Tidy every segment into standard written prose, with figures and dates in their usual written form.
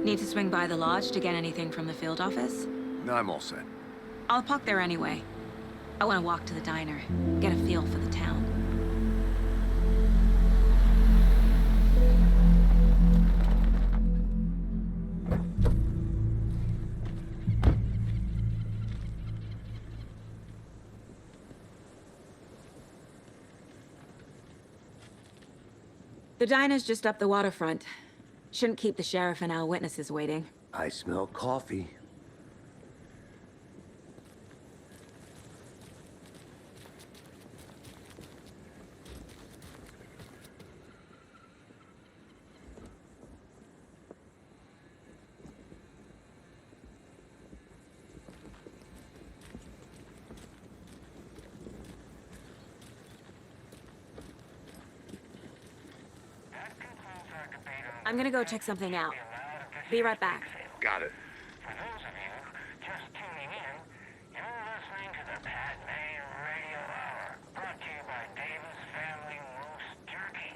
Need to swing by the lodge to get anything from the field office? No, I'm all set. I'll park there anyway. I want to walk to the diner, get a feel for the town. The diner's just up the waterfront. Shouldn't keep the sheriff and our witnesses waiting. I smell coffee. I'm gonna go check something out. Be right back. Got it. For those of you just tuning in, you're listening to the Pat May Radio Hour, brought to you by Davis Family Moose Jerky.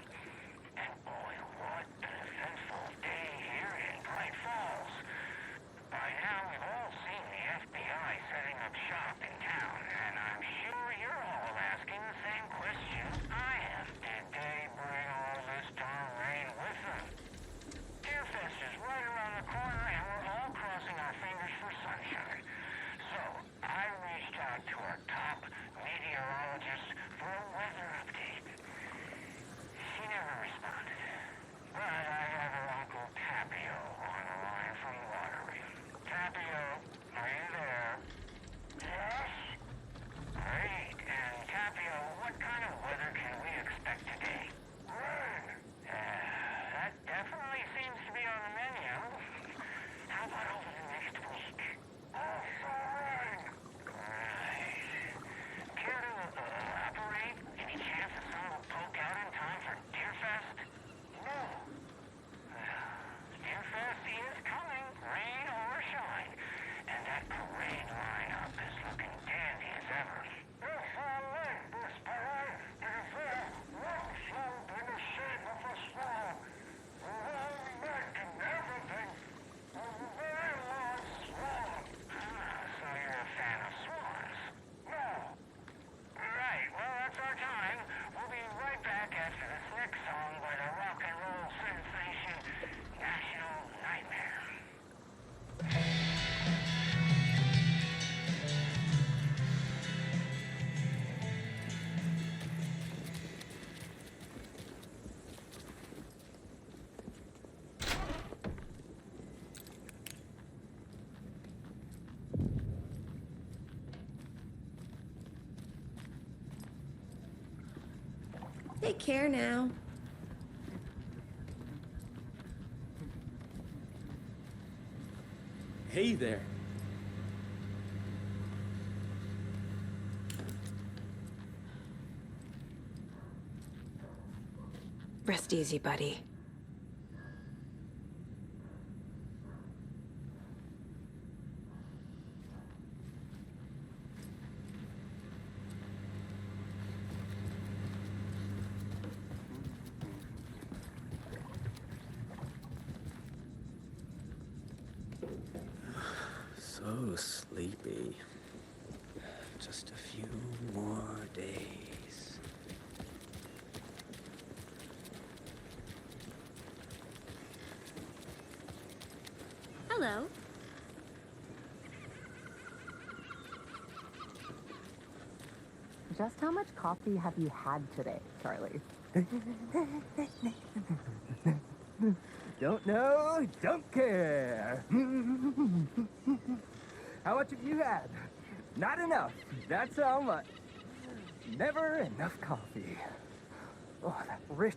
And boy, what an eventful day here in Bright Falls. By now, we've all seen the FBI setting up shop in town, and I'm sure you're all asking the same question I am. Did they bring all this terrain with them? Deerfest is right around the corner, and we're all crossing our fingers for sunshine. So, I reached out to our top meteorologist for a weather update. She never responded. But I have her Uncle Tapio on the line from Watery. Tapio, are you there? Yes? Great. And Tapio, what kind of weather can we expect today? Rain. That definitely seems to be on the menu. How about over the next week? Also rain. Right. Care to elaborate? Any chance the sun will poke out in time for Deerfest? No. Deerfest is coming, rain or shine. And that parade lineup is looking dandy as ever. So you're a fan of swans? No. Right, well, that's our time. We'll be right back after this next song by the rock and roll sensation, National Nightmare. Take care now. Hey there. Rest easy, buddy. So sleepy. Just a few more days. Hello. Just how much coffee have you had today, Charlie? Don't know, don't care. How much have you had? Not enough. That's how much. Never enough coffee. Oh, that rich,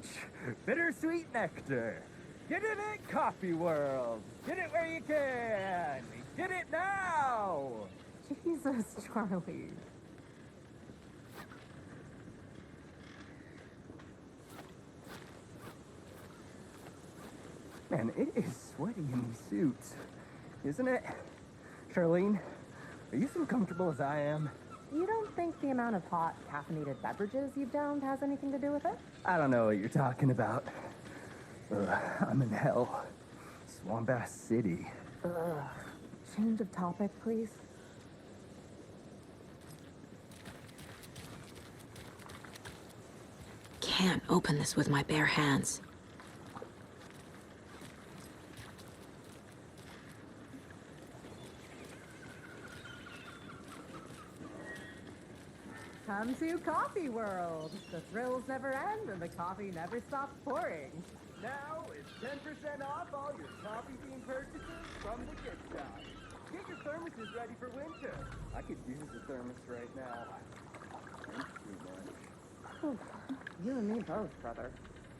bittersweet nectar. Get it in Coffee World. Get it where you can. Get it now. Jesus, Charlie. Man, it is sweaty in these suits, isn't it? Charlene, are you so comfortable as I am? You don't think the amount of hot, caffeinated beverages you've downed has anything to do with it? I don't know what you're talking about. I'm in hell. Swamp Ass City. Change of topic, please. Can't open this with my bare hands. Come to Coffee World. The thrills never end and the coffee never stops pouring. Now it's 10% off all your coffee-themed purchases from the gift shop. Get your thermoses ready for winter. I could use a thermos right now. Thanks too much. You and me both, brother.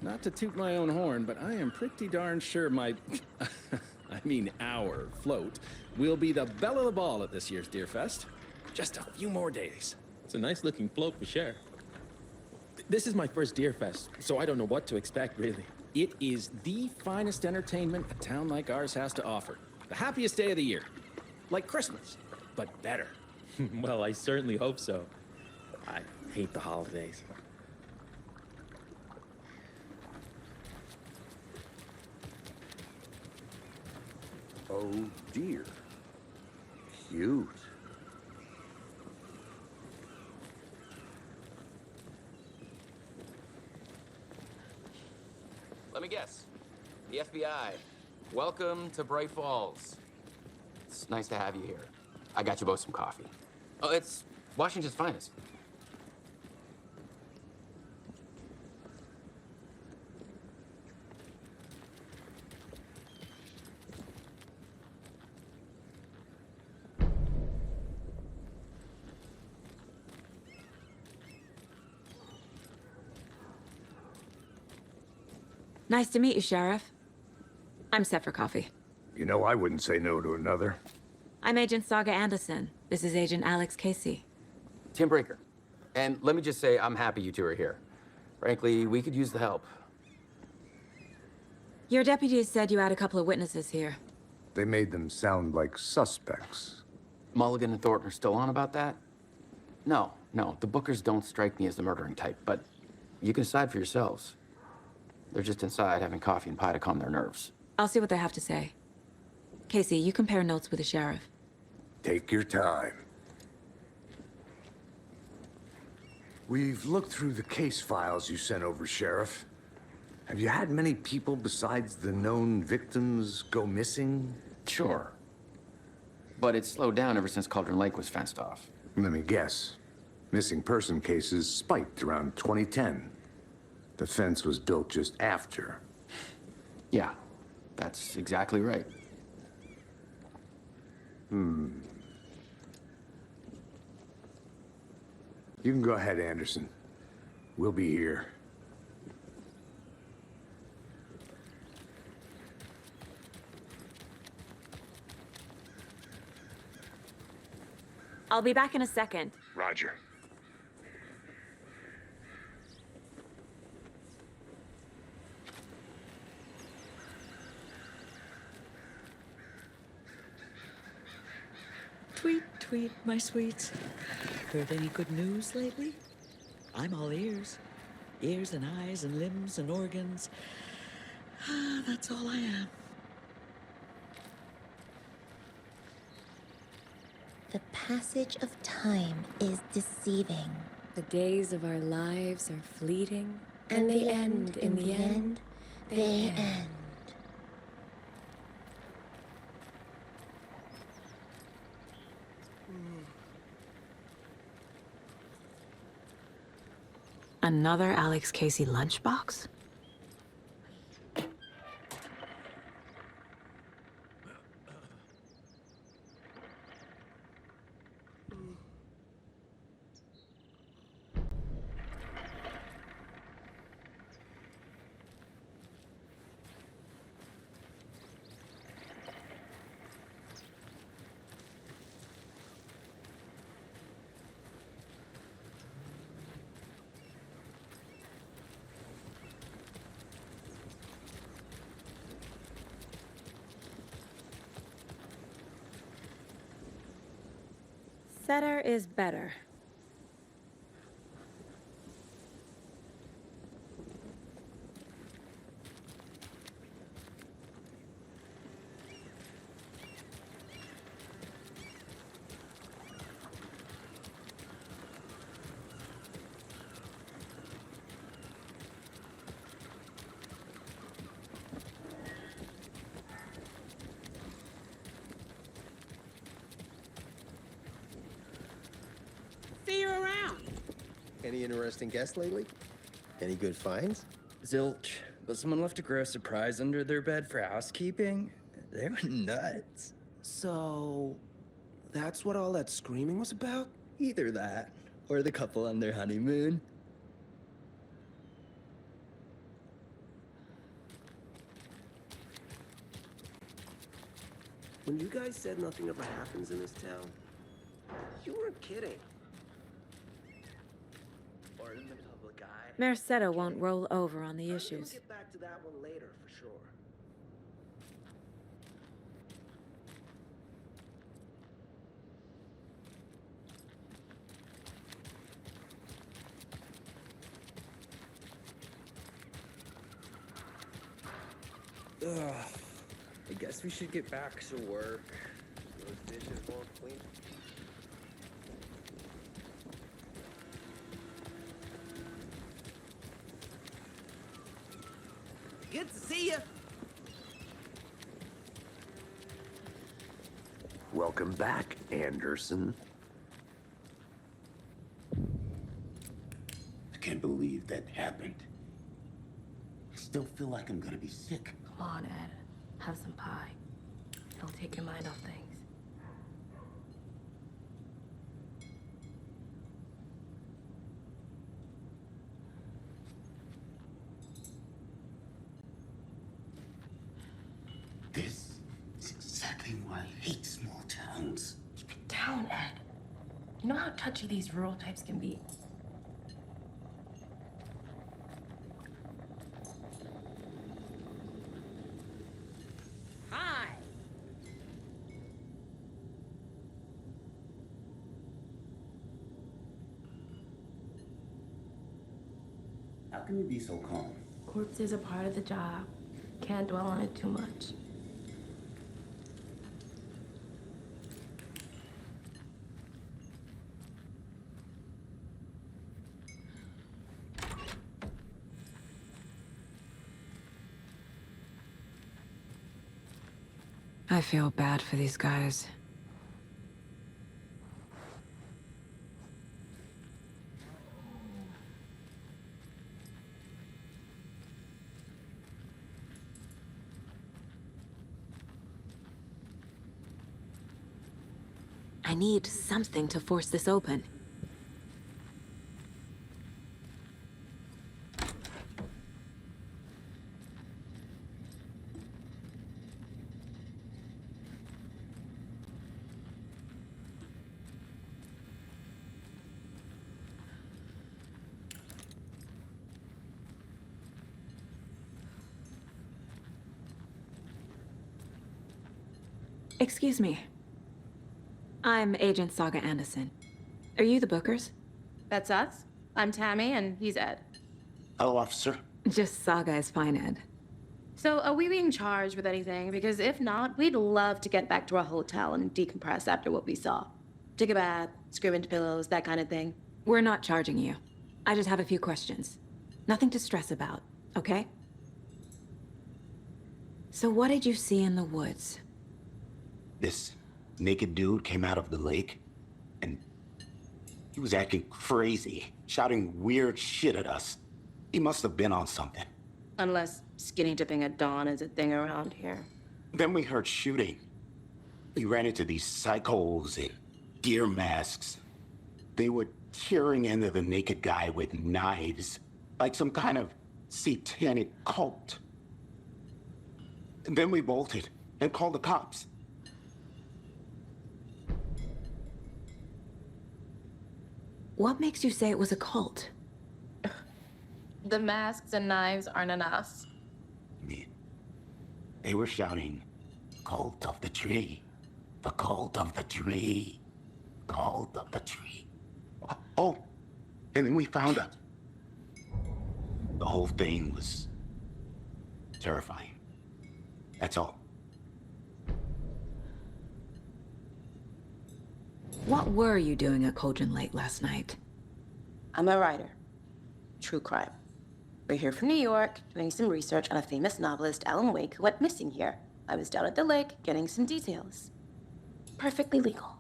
Not to toot my own horn, but I am pretty darn sure my, I mean our float will be the belle of the ball at this year's Deer Fest. Just a few more days. It's a nice looking float for sure. This is my first Deer Fest, so I don't know what to expect, really. It is the finest entertainment a town like ours has to offer. The happiest day of the year. Like Christmas, but better. Well, I certainly hope so. I hate the holidays. Oh dear. Cute. Let me guess. The FBI. Welcome to Bright Falls. It's nice to have you here. I got you both some coffee. Oh, it's Washington's finest. Nice to meet you, Sheriff. I'm set for coffee. You know, I wouldn't say no to another. I'm Agent Saga Anderson. This is Agent Alex Casey. Tim Breaker. And let me just say, I'm happy you two are here. Frankly, we could use the help. Your deputies said you had a couple of witnesses here. They made them sound like suspects. Mulligan and Thornton are still on about that? No, the Bookers don't strike me as the murdering type, but you can decide for yourselves. They're just inside having coffee and pie to calm their nerves. I'll see what they have to say. Casey, you compare notes with the sheriff. Take your time. We've looked through the case files you sent over, Sheriff. Have you had many people besides the known victims go missing? Sure. But it's slowed down ever since Cauldron Lake was fenced off. Let me guess. Missing person cases spiked around 2010. The fence was built just after. Yeah, that's exactly right. You can go ahead, Anderson. We'll be here. I'll be back in a second. Roger. Tweet, tweet, my sweets. Heard any good news lately? I'm all ears. Ears and eyes and limbs and organs. Ah, that's all I am. The passage of time is deceiving. The days of our lives are fleeting, And they end in the end. They end. Another Alex Casey lunchbox? Better is better. Any interesting guests lately? Any good finds? Zilch, but someone left a gross surprise under their bed for housekeeping. They were nuts. So, that's what all that screaming was about? Either that, or the couple on their honeymoon. When you guys said nothing ever happens in this town, you weren't kidding. Or in the public eye. Merced won't roll over on the We'll issues. get back to that one later, for sure. Ugh. I guess we should get back to work. Those dishes won't clean. Good to see you. Welcome back, Anderson. I can't believe that happened. I still feel like I'm gonna be sick. Come on, Ed. Have some pie. It'll take your mind off things. This is exactly why I hate small towns. Keep it down, Ed. You know how touchy these rural types can be. Hi. How can you be so calm? Corpses are part of the job. Can't dwell on it too much. I feel bad for these guys. I need something to force this open. Excuse me. I'm Agent Saga Anderson. Are you the Bookers? That's us. I'm Tammy, and he's Ed. Hello, officer. Just Saga is fine, Ed. So, are we being charged with anything? Because if not, we'd love to get back to our hotel and decompress after what we saw. Take a bath, scream into pillows, that kind of thing. We're not charging you. I just have a few questions. Nothing to stress about, okay? So what did you see in the woods? This naked dude came out of the lake, and he was acting crazy, shouting weird shit at us. He must have been on something. Unless skinny dipping at dawn is a thing around here. Then we heard shooting. We ran into these psychos in deer masks. They were tearing into the naked guy with knives, like some kind of satanic cult. And then we bolted and called the cops. What makes you say it was a cult? The masks and knives aren't enough. I mean, they were shouting, "Cult of the tree, the cult of the tree, cult of the tree." Oh, and then we found out. The whole thing was terrifying. That's all. What were you doing at Cauldron Lake last night? I'm a writer. True crime. We're here from New York, doing some research on a famous novelist, Alan Wake, who went missing here. I was down at the lake, getting some details. Perfectly legal.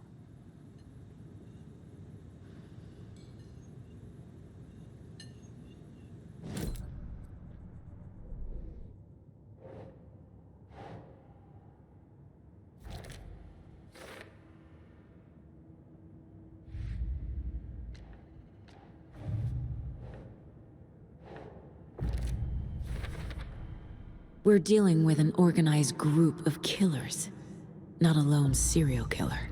We're dealing with an organized group of killers, not a lone serial killer.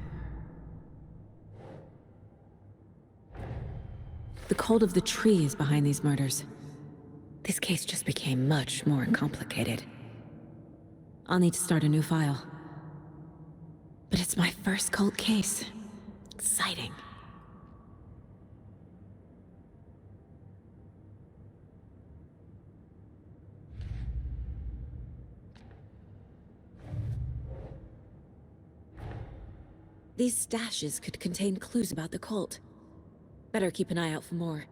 The cult of the tree is behind these murders. This case just became much more complicated. I'll need to start a new file. But it's my first cult case. Exciting. These stashes could contain clues about the cult. Better keep an eye out for more.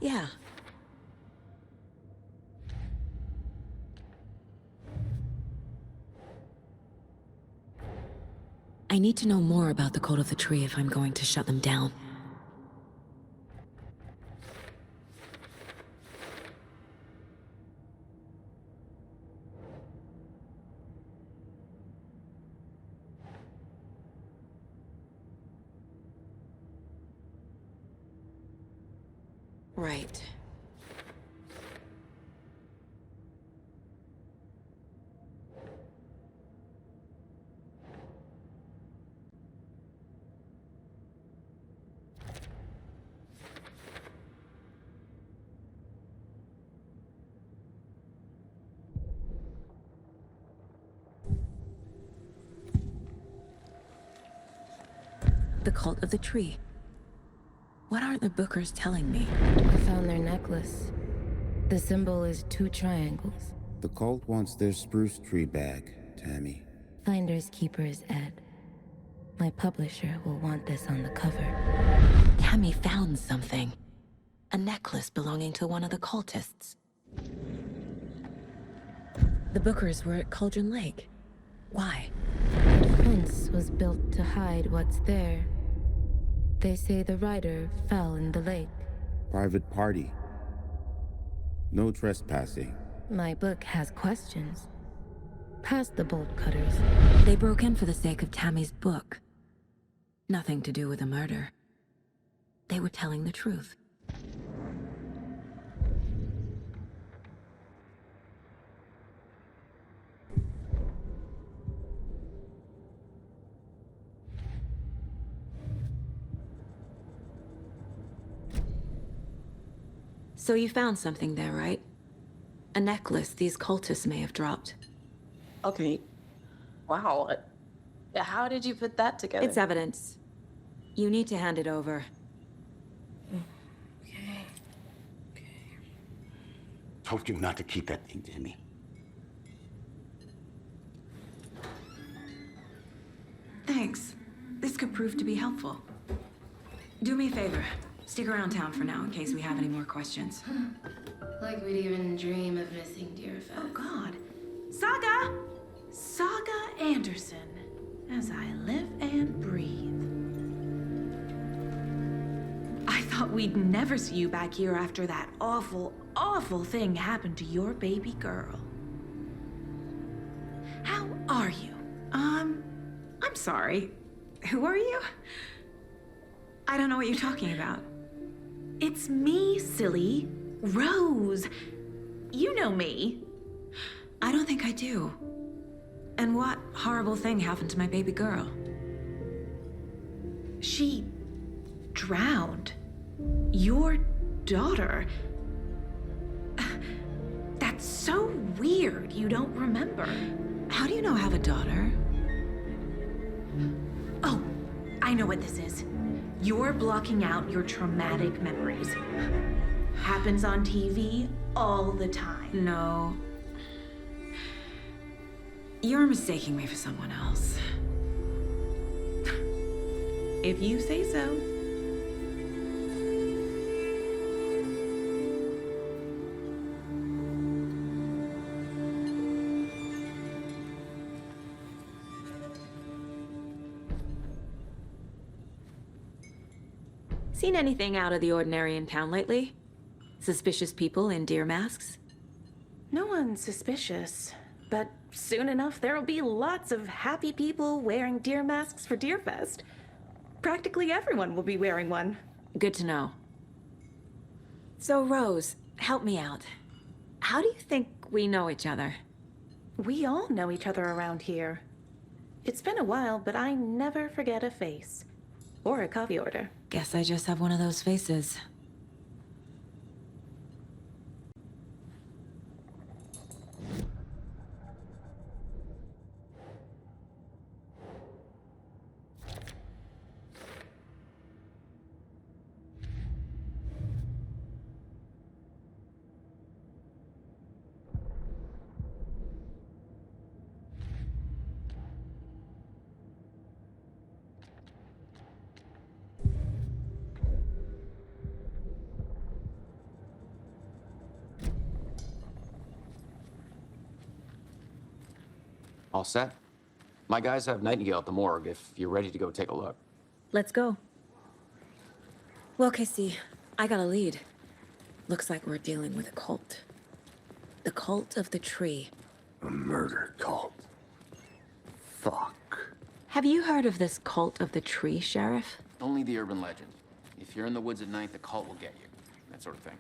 Yeah. I need to know more about the cult of the tree if I'm going to shut them down. Right. The cult of the tree. What aren't the Bookers telling me? I found their necklace. The symbol is 2 triangles. The cult wants their spruce tree back, Tammy. Finders keepers, Ed. My publisher will want this on the cover. Tammy found something. A necklace belonging to one of the cultists. The Bookers were at Cauldron Lake. Why? The fence was built to hide what's there. They say the rider fell in the lake. Private party. No trespassing. My book has questions. Past the bolt cutters. They broke in for the sake of Tammy's book. Nothing to do with the murder. They were telling the truth. So you found something there, right? A necklace these cultists may have dropped. Okay. Wow. How did you put that together? It's evidence. You need to hand it over. Told you not to keep that thing, Tammy. Thanks. This could prove to be helpful. Do me a favor. Stick around town for now in case we have any more questions. Like we'd even dream of missing Deerfest. Oh, God. Saga! Saga Anderson. As I live and breathe. I thought we'd never see you back here after that awful, awful thing happened to your baby girl. How are you? I'm sorry. Who are you? I don't know what you're talking about. It's me, silly. Rose. You know me. I don't think I do. And what horrible thing happened to my baby girl? She drowned. Your daughter. That's so weird you don't remember. How do you know I have a daughter? Oh, I know what this is. You're blocking out your traumatic memories. Happens on TV all the time. No. You're mistaking me for someone else. If you say so. Seen anything out of the ordinary in town lately? Suspicious people in deer masks? No one's suspicious, but soon enough there'll be lots of happy people wearing deer masks for Deerfest. Practically everyone will be wearing one. Good to know. So, Rose, help me out. How do you think we know each other? We all know each other around here. It's been a while, but I never forget a face. Or a coffee order. Guess I just have one of those faces. All set? My guys have Nightingale at the morgue if you're ready to go take a look. Let's go. Well, Casey, I got a lead. Looks like we're dealing with a cult. The cult of the tree. A murder cult. Fuck. Have you heard of this cult of the tree, Sheriff? Only the urban legend. If you're in the woods at night, the cult will get you. That sort of thing.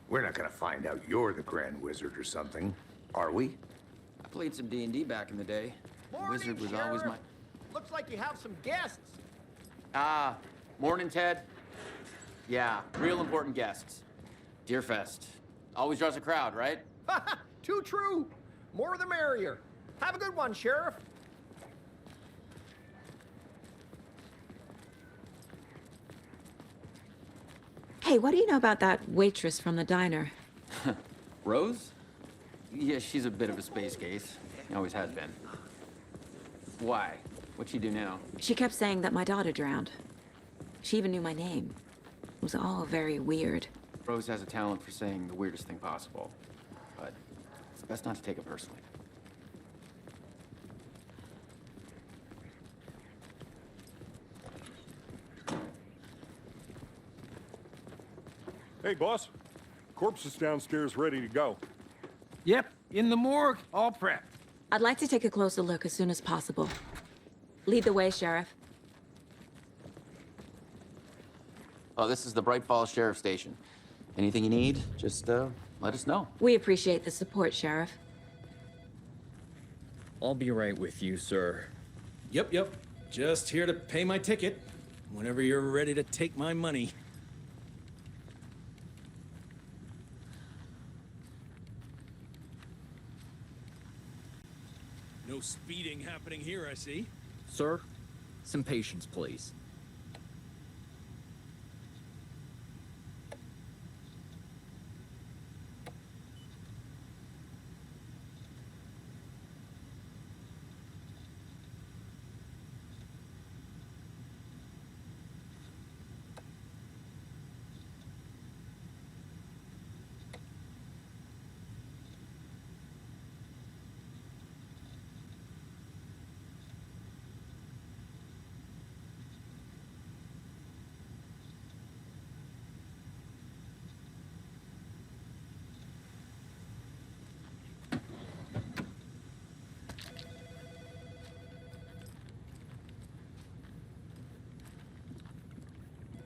We're not gonna find out you're the Grand Wizard or something, are we? I played some D&D back in the day. The wizard was always my... Looks like you have some guests. Ah, morning, Ted. Yeah, real important guests. Deerfest. Always draws a crowd, right? Too true. More the merrier. Have a good one, Sheriff. Hey, what do you know about that waitress from the diner? Rose? Yeah, she's a bit of a space case. Always has been. Why? What'd she do now? She kept saying that my daughter drowned. She even knew my name. It was all very weird. Rose has a talent for saying the weirdest thing possible. But it's best not to take it personally. Hey, boss. Corpse is downstairs ready to go. Yep, in the morgue, all prepped. I'd like to take a closer look as soon as possible. Lead the way, Sheriff. Oh, this is the Bright Falls Sheriff Station. Anything you need, just let us know. We appreciate the support, Sheriff. I'll be right with you, sir. Yep. Just here to pay my ticket. Whenever you're ready to take my money. No speeding happening here, I see. Sir, some patience, please.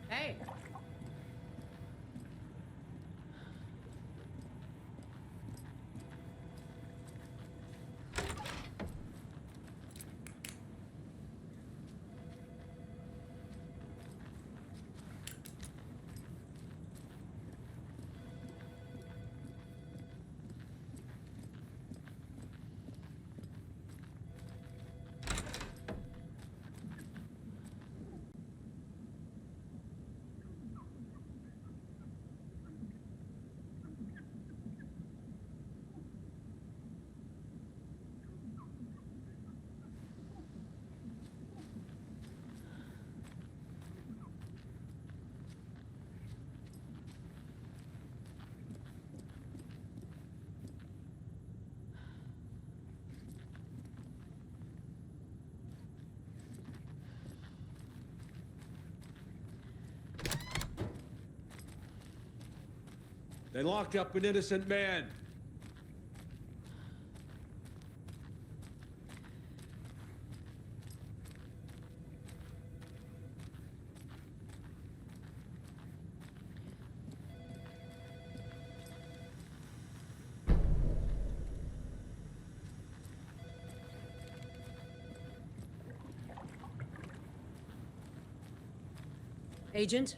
Hey. They locked up an innocent man. Agent?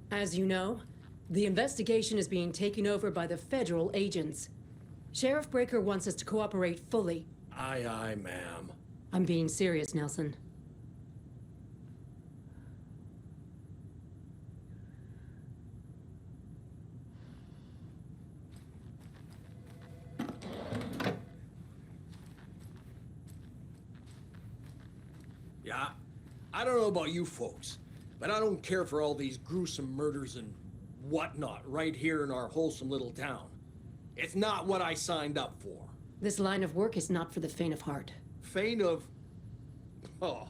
As you know, the investigation is being taken over by the federal agents. Sheriff Breaker wants us to cooperate fully. Aye, aye, ma'am. I'm being serious, Nelson. Yeah, I don't know about you folks, but I don't care for all these gruesome murders and whatnot right here in our wholesome little town. It's not what I signed up for. This line of work is not for the faint of heart. Faint of... Oh.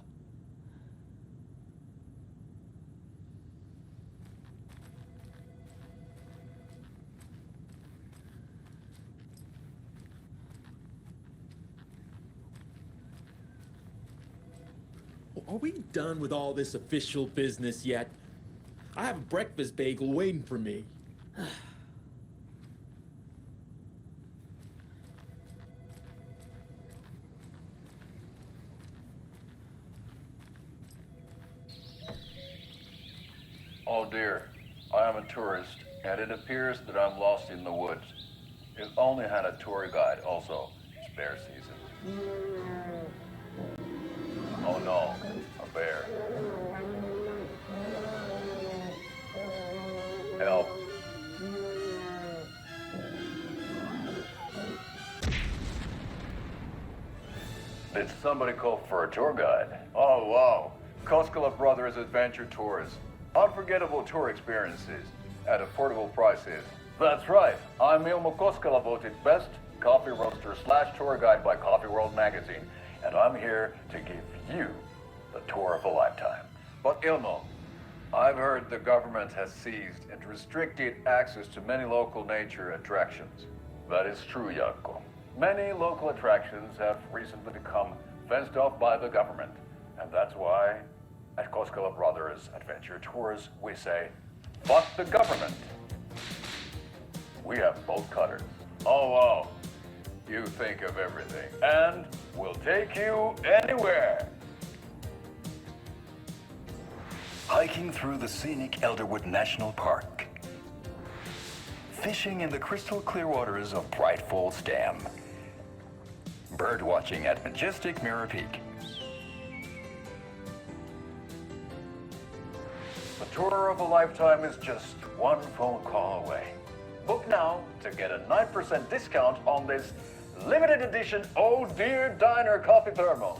Are we done with all this official business yet? I have a breakfast bagel waiting for me. Oh dear, I am a tourist, and it appears that I'm lost in the woods. If only had a tour guide also. It's bear season. Oh no, a bear. Help. Did somebody call for a tour guide? Oh wow, Koskela Brothers Adventure Tours. Unforgettable tour experiences at affordable prices. That's right, I'm Ilmo Koskela, voted best coffee roaster / tour guide by Coffee World magazine, and I'm here to give you the tour of a lifetime. But Ilmo, I've heard the government has seized and restricted access to many local nature attractions. That is true, Jaakko. Many local attractions have recently become fenced off by the government, and that's why at Koskela Brothers Adventure Tours, we say, fuck the government. We have bolt cutters. Oh, wow. You think of everything. And we'll take you anywhere. Hiking through the scenic Elderwood National Park. Fishing in the crystal clear waters of Bright Falls Dam. Bird watching at majestic Mirror Peak. The tour of a lifetime is just one phone call away. Book now to get a 9% discount on this limited edition Oh Dear Diner coffee thermos.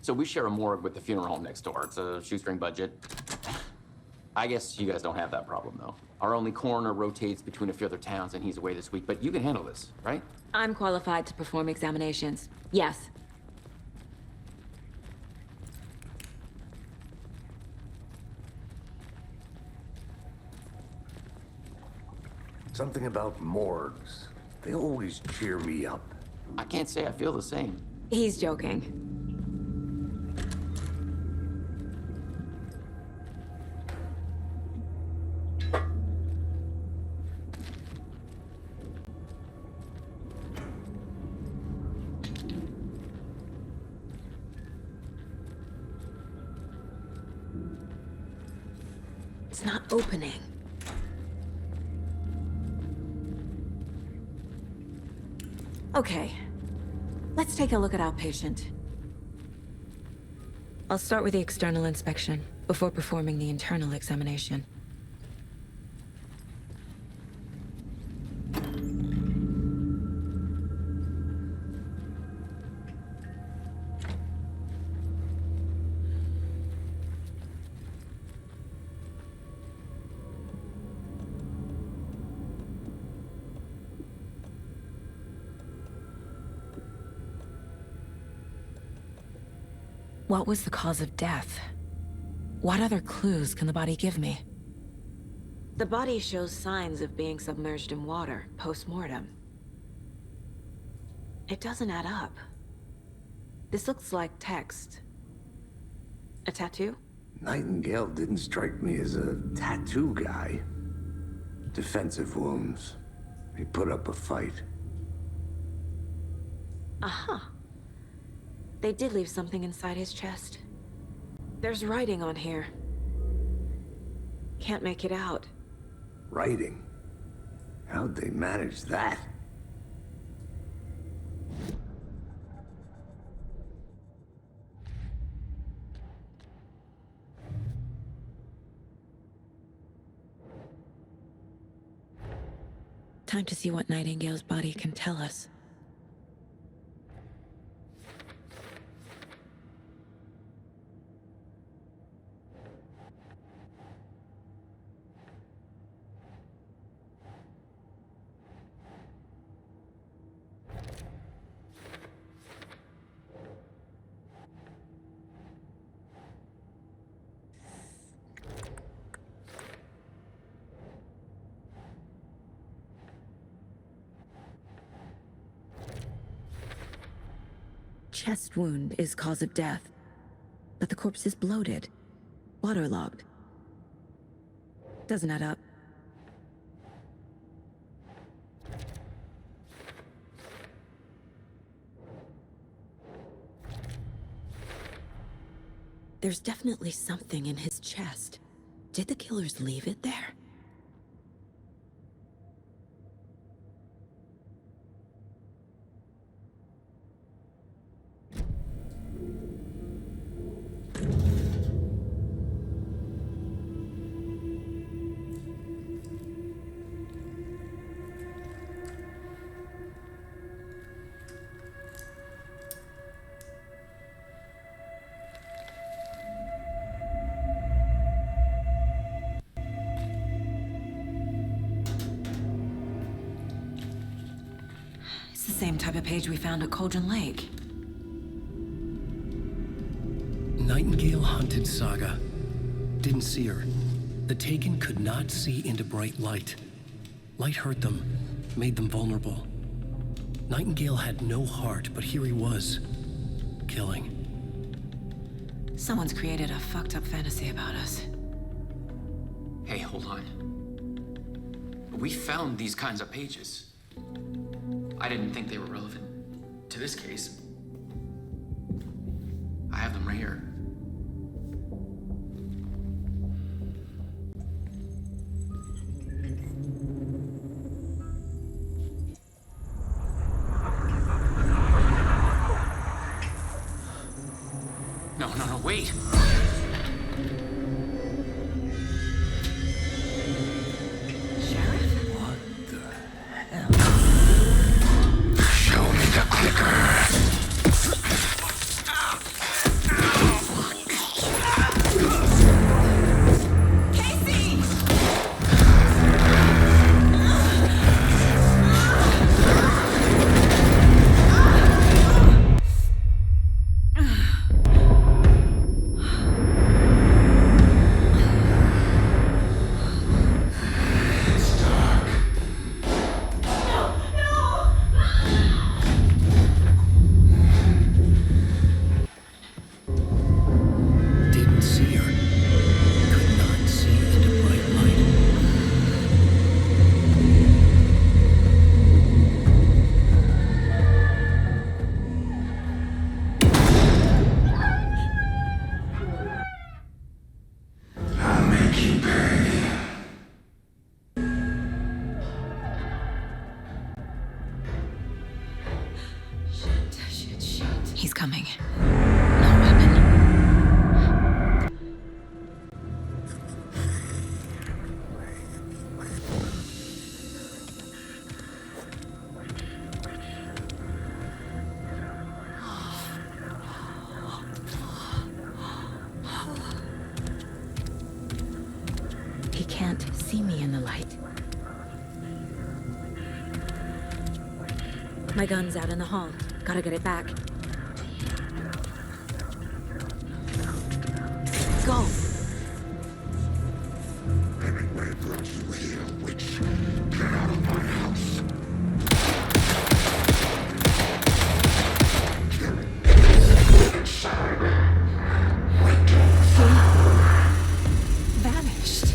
So we share a morgue with the funeral home next door. It's a shoestring budget. I guess you guys don't have that problem, though. Our only coroner rotates between a few other towns, and he's away this week, but you can handle this, right? I'm qualified to perform examinations. Yes. Something about morgues. They always cheer me up. I can't say I feel the same. He's joking. It's not opening. Okay. Let's take a look at our patient. I'll start with the external inspection before performing the internal examination. What was the cause of death? What other clues can the body give me? The body shows signs of being submerged in water post-mortem. It doesn't add up. This looks like text. A tattoo? Nightingale didn't strike me as a tattoo guy. Defensive wounds. He put up a fight. Aha. They did leave something inside his chest. There's writing on here. Can't make it out. Writing? How'd they manage that? Time to see what Nightingale's body can tell us. Chest wound is cause of death, but the corpse is bloated, waterlogged. Doesn't add up. There's definitely something in his chest. Did the killers leave it there? The same type of page we found at Cauldron Lake. Nightingale hunted Saga. Didn't see her. The Taken could not see into bright light. Light hurt them, made them vulnerable. Nightingale had no heart, but here he was, killing. Someone's created a fucked up fantasy about us. Hey, hold on. We found these kinds of pages. I didn't think they were relevant to this case. I have them right here. No, wait! He's coming. No weapon. He can't see me in the light. My gun's out in the hall. Gotta get it back. go. Hemingway brought you here, witch. Get out of my house. Vanished.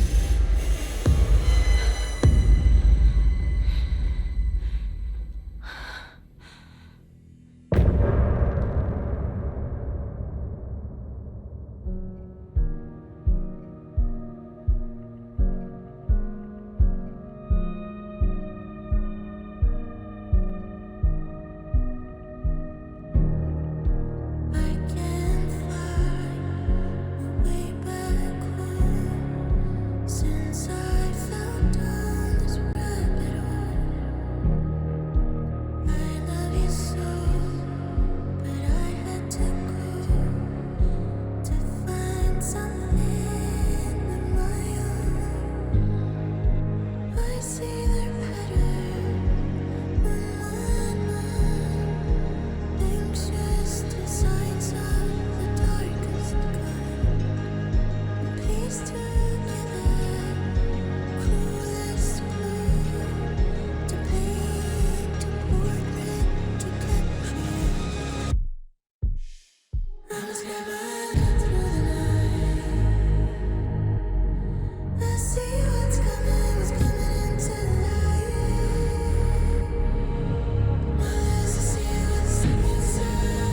Since I fell down this rabbit hole, I love you so, but I had to go to find something of my own. I see their pattern in my mind, anxious designs of the darkest kind, pieced together. Cruelest clue to paint a portrait to capture. I was never through the night. I see what's coming into the light. My eyes see what's inside.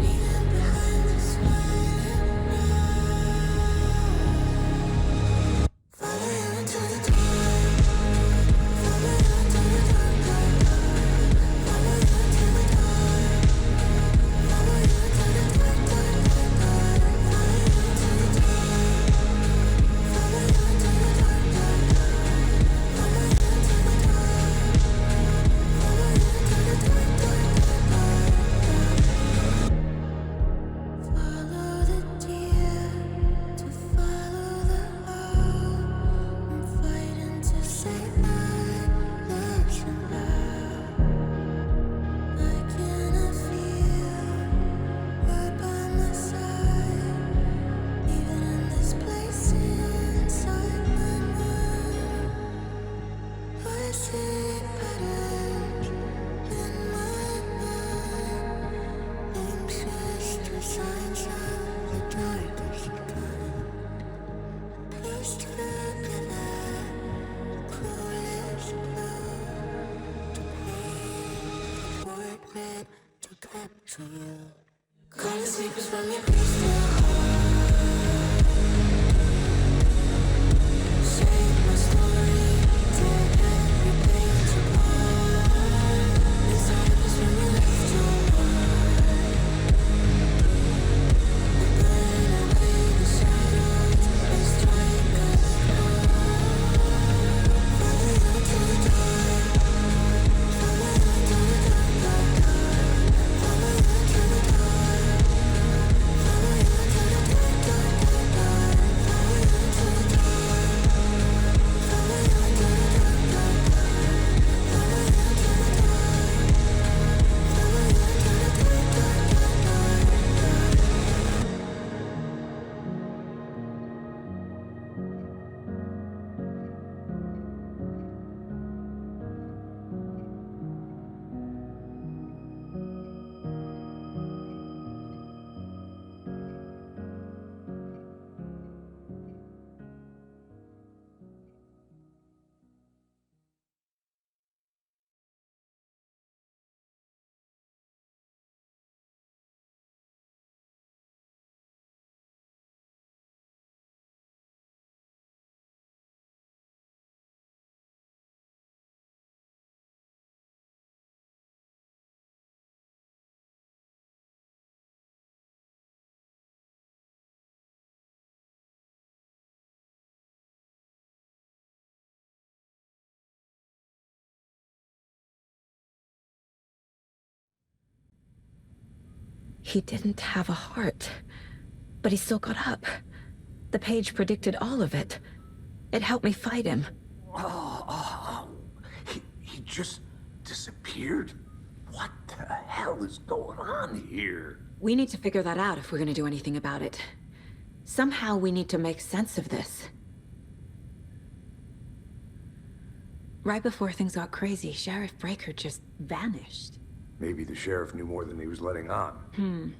Even behind the smiling follow you into the dark. Follow you into the dark, dark, dark. Follow you into the dark. Follow you into the dark, dark, dark, dark. Follow you into the dark. Follow you into the dark, dark, dark. Follow you into the dark. Follow you into the dark, dark, dark, dark. Follow the deer to follow the owl. I'm fighting to save my legs and loud. I cannot feel right by my side, even in this place inside my mind. I see patterns in my mind, anxious designs of the darkest kind. Pieced together, cruelest clue to paint a portrait to capture you. Calling secrets from your crystal heart. Shape my story, tear every page apart. Disciples from your left to right. We burn away the shadows and strike us hard. Follow you into the dark. Follow you into the dark, dark, dark. Follow you into the dark. Follow you into the dark, dark, dark, dark. Follow you into the dark. Follow you into the dark, dark, dark. Follow you into the dark. Follow you into the dark, dark, He didn't have a heart, but he still got up. The page predicted all of it. It helped me fight him. He just disappeared? What the hell is going on here? We need to figure that out if we're gonna do anything about it. Somehow we need to make sense of this. Right before things got crazy, Sheriff Breaker just vanished. Maybe the sheriff knew more than he was letting on.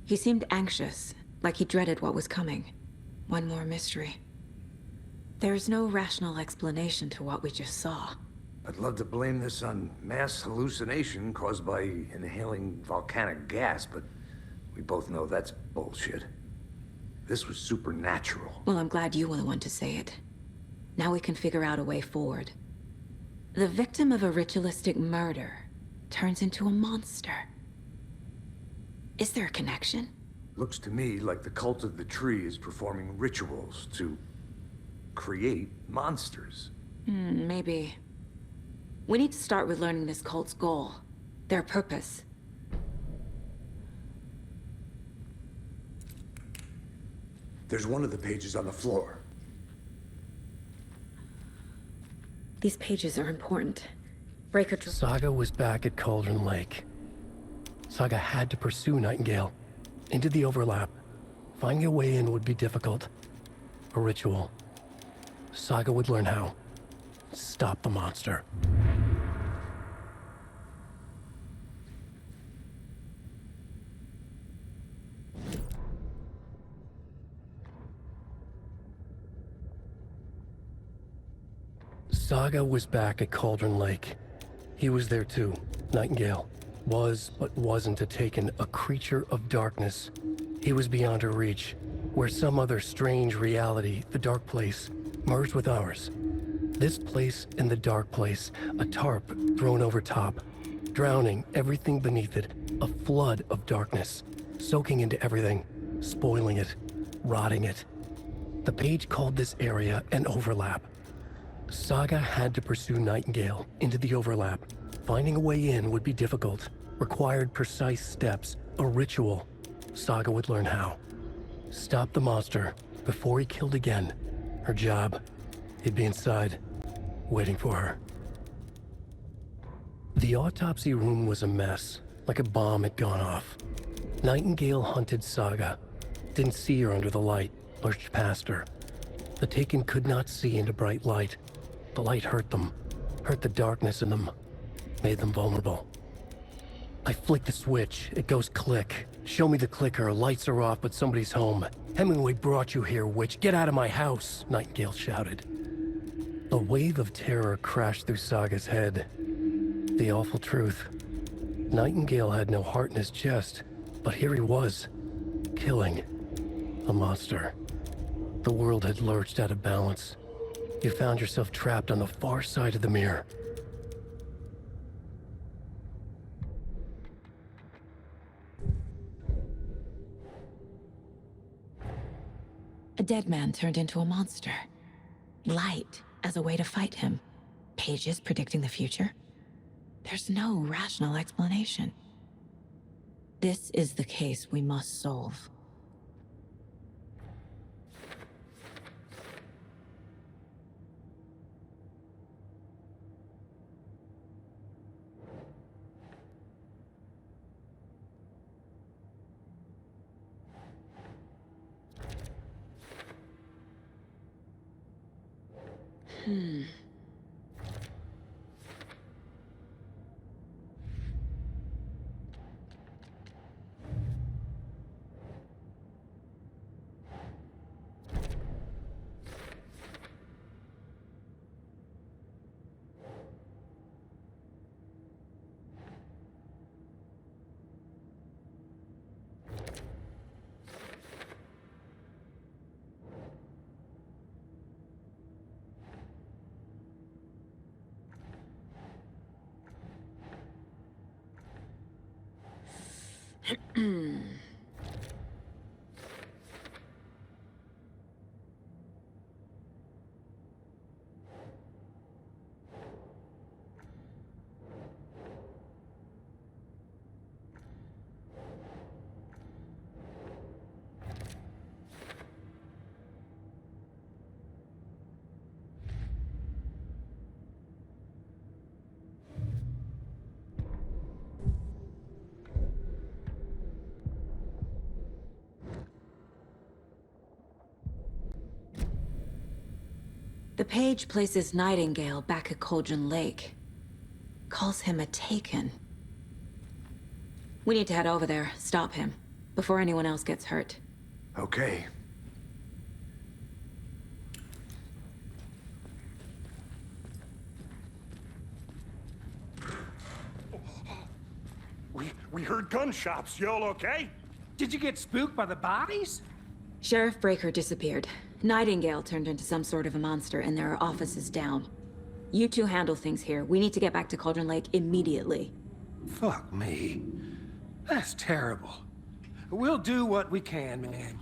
He seemed anxious, like he dreaded what was coming. One more mystery. There's no rational explanation to what we just saw. I'd love to blame this on mass hallucination caused by inhaling volcanic gas, but we both know that's bullshit. This was supernatural. Well, I'm glad you were the one to say it. Now we can figure out a way forward. The victim of a ritualistic murder turns into a monster. Is there a connection? Looks to me like the cult of the tree is performing rituals to create monsters. Maybe. We need to start with learning this cult's goal. Their purpose. There's one of the pages on the floor. These pages are important. Breaker... Saga was back at Cauldron Lake. Saga had to pursue Nightingale. Into the overlap. Finding a way in would be difficult. A ritual. Saga would learn how. Stop the monster. Saga was back at Cauldron Lake. He was there too. Nightingale. Was, but wasn't a Taken, a creature of darkness. He was beyond her reach, where some other strange reality, the dark place, merged with ours. This place and the dark place, a tarp thrown over top, drowning everything beneath it, a flood of darkness, soaking into everything, spoiling it, rotting it. The page called this area an overlap. Saga had to pursue Nightingale into the overlap. Finding a way in would be difficult, required precise steps, a ritual. Saga would learn how. Stop the monster before he killed again. Her job. He'd be inside, waiting for her. The autopsy room was a mess, like a bomb had gone off. Nightingale hunted Saga. Didn't see her under the light, lurched past her. The Taken could not see into bright light. The light hurt them, hurt the darkness in them, made them vulnerable. I flick the switch, it goes click. Show me the clicker, lights are off, but somebody's home. Hemingway brought you here, witch. Get out of my house, Nightingale shouted. A wave of terror crashed through Saga's head. The awful truth. Nightingale had no heart in his chest, but here he was, killing a monster. The world had lurched out of balance. You found yourself trapped on the far side of the mirror. A dead man turned into a monster. Light as a way to fight him. Pages predicting the future. There's no rational explanation. This is the case we must solve. The page places Nightingale back at Cauldron Lake. Calls him a Taken. We need to head over there, stop him, before anyone else gets hurt. Okay. We heard gunshots. Y'all okay? Did you get spooked by the bodies? Sheriff Breaker disappeared. Nightingale turned into some sort of a monster, and there are offices down. You two handle things here. We need to get back to Cauldron Lake immediately. Fuck me. That's terrible. We'll do what we can, man.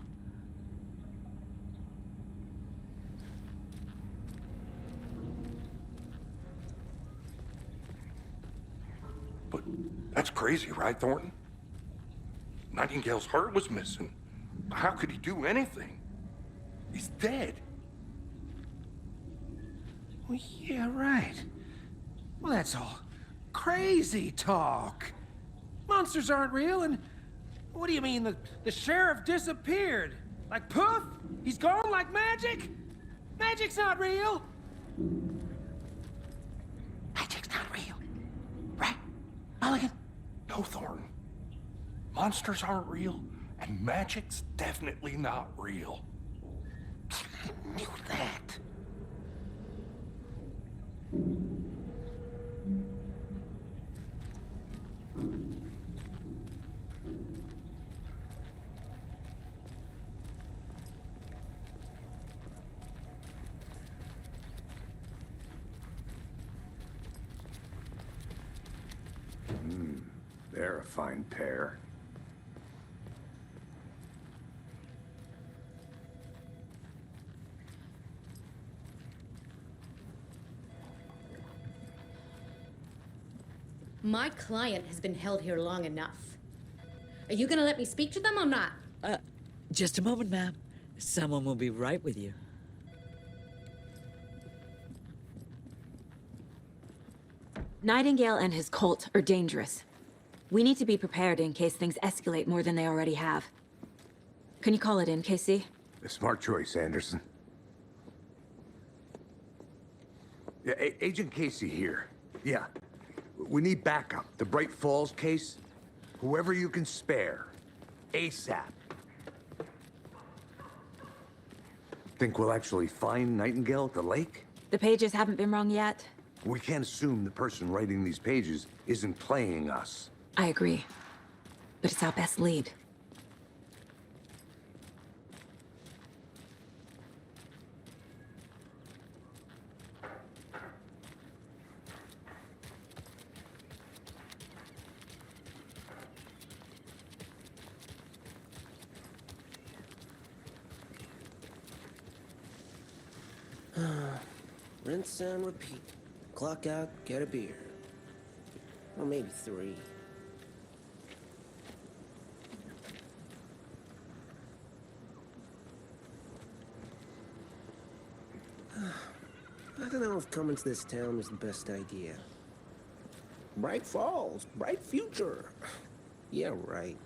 But that's crazy, right, Thornton? Nightingale's heart was missing. How could he do anything? He's dead. Well, yeah, right. Well, that's all crazy talk. Monsters aren't real, and what do you mean the sheriff disappeared? Like poof? He's gone like magic? Magic's not real. Magic's not real. Right, Mulligan? No, Thornton. Monsters aren't real, and magic's definitely not real. I knew that. They're a fine pair. My client has been held here long enough. Are you gonna let me speak to them or not? Just a moment, ma'am. Someone will be right with you. Nightingale and his cult are dangerous. We need to be prepared in case things escalate more than they already have. Can you call it in, Casey? A smart choice, Anderson. Yeah, Agent Casey here. Yeah. We need backup. The Bright Falls case. Whoever you can spare. ASAP. Think we'll actually find Nightingale at the lake? The pages haven't been wrong yet. We can't assume the person writing these pages isn't playing us. I agree. But it's our best lead. Rinse and repeat. Clock out, get a beer. Or maybe 3. I don't know if coming to this town was the best idea. Bright Falls, bright future. Yeah, right.